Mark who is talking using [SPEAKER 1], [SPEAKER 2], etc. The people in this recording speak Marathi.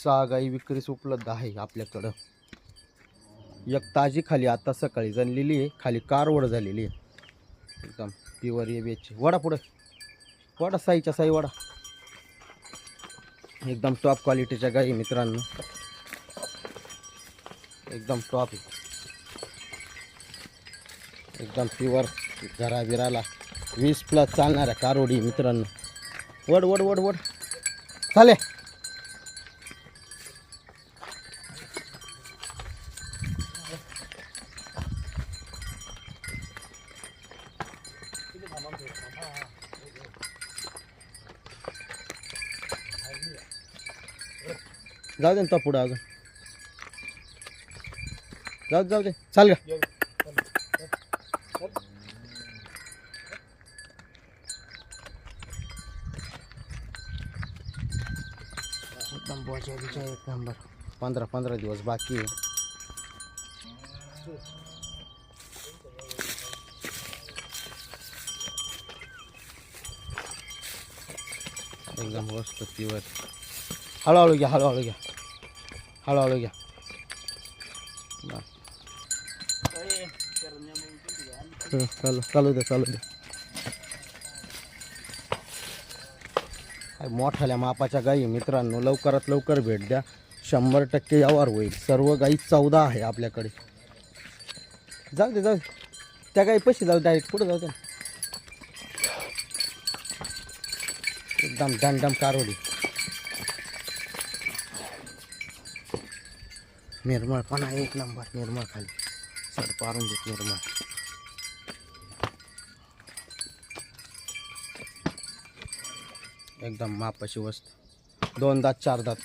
[SPEAKER 1] 6 गाई विक्रीस उपलब्ध आहे आपल्याकडं। एक ताजी खाली आता सकाळी जनलेली आहे, खाली कारवड झालेली आहे एकदम प्युअर एबीएचची। वडा पुढे वडा, साईच्या साई वडा, एकदम टॉप क्वालिटीच्या गाई मित्रांनो, एकदम टॉप आहे, एकदम प्युअर घराबिराला 20+ चालणाऱ्या कारवडी मित्रांनो। वड वड वड वड चाले। जाऊ दे ना पुढं अजून, जाऊ दे चाल का। एकदम बोजायचा एक नंबर। 15 दिवस बाकी आहे। एकदम मस्त प्युअर। हळूहळू घ्या, हळूहळू घ्या, हळूहळू घ्या। चालू दे। मोठ्याल्या मापाच्या गाई मित्रांनो, लवकरात लवकर भेट द्या, 100% व्यवहार होईल। सर्व गाई 14 आहे आपल्याकडे। जाऊ दे त्या गाई पैसे जाऊ डायरेक्ट पुढे जाऊ दे। एकदम डमडम कारवडी, निर्मळ पण आहे एक नंबर। निर्मळ खाली सर पारून देत निर्मळ। एकदम मापाशी वस्तू, 2 दात 4 दात।